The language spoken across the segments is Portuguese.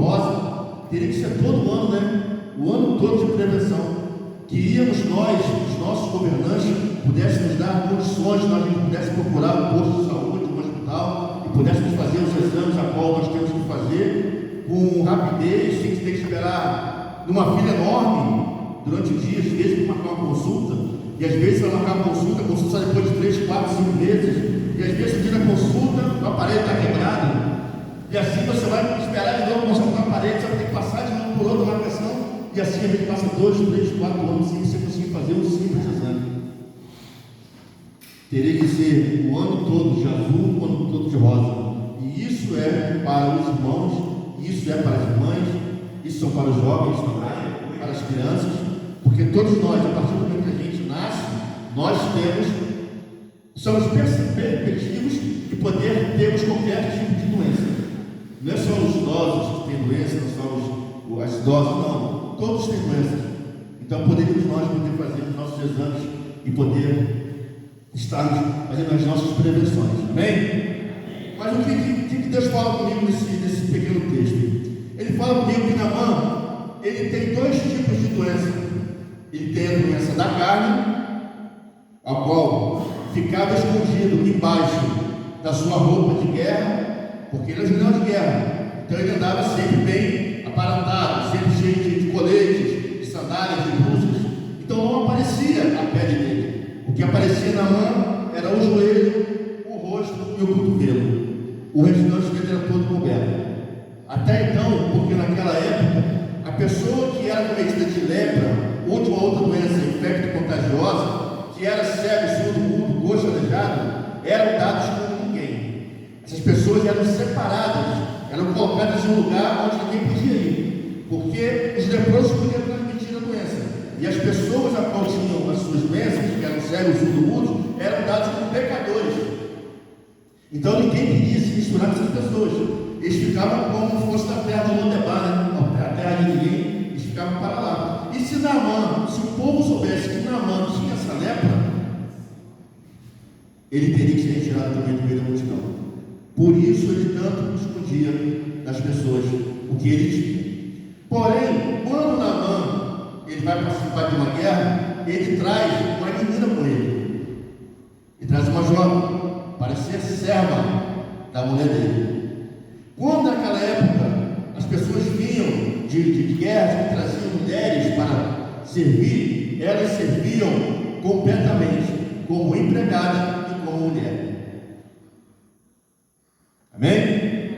rosa, teria que ser todo ano, né? O ano todo de prevenção. Queríamos nós, os nossos governantes, pudéssemos dar condições, nós pudéssemos procurar um posto de saúde, um hospital, e pudéssemos fazer os exames a qual nós temos que fazer com rapidez, sem ter que esperar numa fila enorme durante o dia, às vezes para marcar uma consulta, e às vezes vai marcar a consulta só depois de 3, 4, 5 meses, e às vezes você tira a consulta, o aparelho está quebrado, e assim você vai esperar de novo mostrar o aparelho, você vai ter que passar de novo por outra marcação, e assim a gente passa 2, 3, 4 anos sem você conseguir fazer um simples exame. Teria que ser o ano todo de azul, o ano todo de rosa. E isso é para os irmãos, isso é para as mães, isso são para os jovens também, para as crianças, porque todos nós, a partir do momento que a gente nasce, nós somos perspectivos de poder termos qualquer tipo de doença. Não é só os idosos que têm doença, não só as idosas, não. Todos têm doenças. Então poderíamos nós poder fazer os nossos exames e poder estarmos fazendo as nossas prevenções. Amém? Mas o que Deus fala comigo nesse pequeno texto? Ele fala comigo que Naamã, ele tem 2 tipos de doença. Ele tem a doença da carne, a qual ficava escondido embaixo da sua roupa de guerra, porque ele é general de guerra. Então ele andava sempre bem aparatado, sempre cheio de coletes, de sandálias, de blusas. Então não aparecia a pele dele. O que aparecia na mão era o joelho, o rosto e o cotovelo. O restante dele era todo coberto. Até então, porque naquela época, a pessoa que era cometida de lepra ou de uma outra doença infecto-contagiosa, que era cego, surdo, mudo, coxo, aleijado, eram dados como ninguém. Essas pessoas eram separadas, eram colocadas em um lugar onde ninguém podia ir, porque os leprosos podiam transmitir a doença. E as pessoas a qual tinham as suas doenças, que eram cegos, surdos, mudos, eram dados como pecadores. Então ninguém queria se misturar com essas pessoas. Eles ficavam como se fosse na terra de Lodebar, né? A terra de ninguém, eles ficavam para lá. E se Naamã, se o povo soubesse que Naamã tinha essa lepra, ele teria que ser retirado também do meio da multidão. Por isso ele tanto escondia das pessoas o que ele tinha. Porém, quando Naamã ele vai participar de uma guerra, ele traz uma menina com ele. Ele traz uma jovem, para ser serva da mulher dele. Quando naquela época as pessoas vinham de guerras que traziam mulheres para servir, elas serviam completamente como empregada e como mulher. Amém?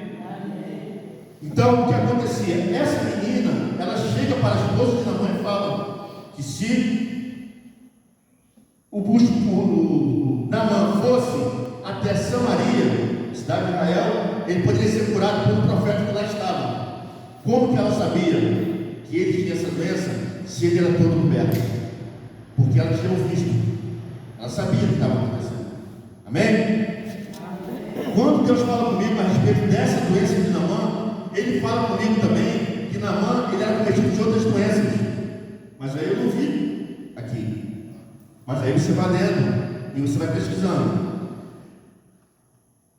Então o que acontecia? Essa menina, ela chega para a esposa de Naamã e fala que se o Naamã fosse até Samaria, cidade de Israel, ele poderia ser curado por um profeta que lá estava. Como que ela sabia que ele tinha essa doença se ele era todo coberto? Porque ela tinha o visto. Ela sabia o que estava acontecendo. Amém? Quando Deus fala comigo a respeito dessa doença de Naamã, ele fala comigo também que Naamã ele era cometido de outras doenças. Mas aí eu não vi aqui. Mas aí você vai lendo e você vai pesquisando.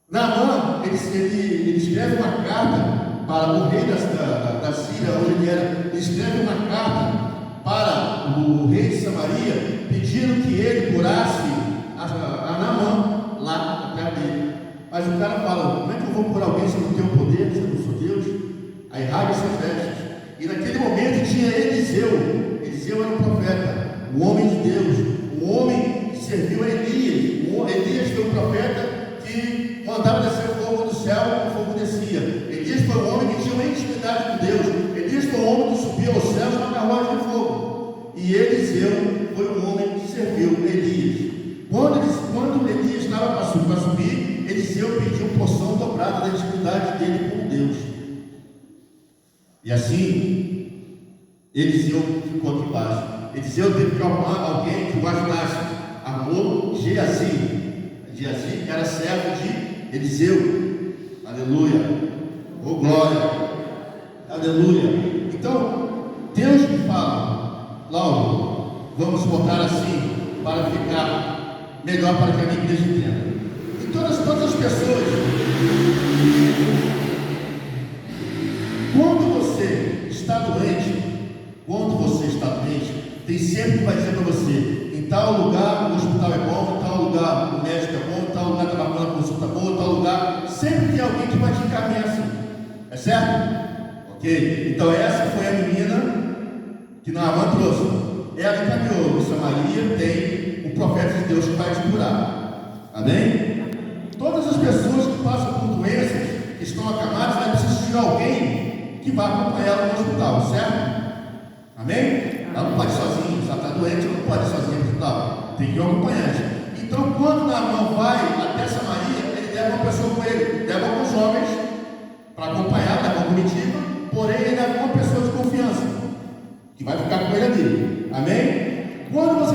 Naamã, ele escreve uma carta para o rei da Síria, onde ele era. Ele escreve uma carta para o rei de Samaria, pedindo que ele curasse a Naamã lá na terra dele. Mas o cara fala: como é que eu vou curar alguém se eu não tenho poder, se eu não sou Deus? Aí rasga suas vestes. E naquele momento tinha Eliseu. Eliseu era um profeta, um homem de Deus, um homem que serviu a Elias. Elias foi um profeta que mandava descer fogo do céu e o fogo descia. Elias foi um homem que tinha uma intimidade com Deus. Elias foi um homem que subia aos céus numa carruagem de fogo. E Eliseu foi um homem que serviu Elias. Quando Elias estava para subir, Eliseu pediu porção dobrada da intimidade dele com Deus. E assim, Eliseu ficou aqui embaixo. Eliseu teve que arrumar alguém que o ajudasse. Armou Geazi. Geazi era servo de Eliseu. Aleluia. Oh glória. Aleluia. Então, Deus me fala: Lauro, vamos botar assim para ficar melhor, para que a minha igreja entenda. E todas as pessoas, quando sempre vai dizer para você: em tal lugar o hospital é bom, em tal lugar o médico é bom, em tal lugar está marcando a consulta boa, em tal lugar. Sempre tem alguém que vai te encaminhar assim. É certo? Ok? Então, essa foi a menina que Naamã trouxe. Ela encaminhou: Samaria tem um profeta de Deus que vai te curar. Amém? Todas as pessoas que passam por doenças, que estão acamadas, ela precisa de alguém que vá acompanhar ela no hospital, certo? Amém? Ela não pode ir sozinha, se ela está doente, ela não pode ir sozinha no hospital, tem que ir um acompanhante. Então, quando Naamã vai até Samaria, ele leva uma pessoa com ele, leva alguns homens para acompanhar, leva uma comitiva, porém ele leva uma pessoa de confiança, que vai ficar com ele ali. Amém? Quando você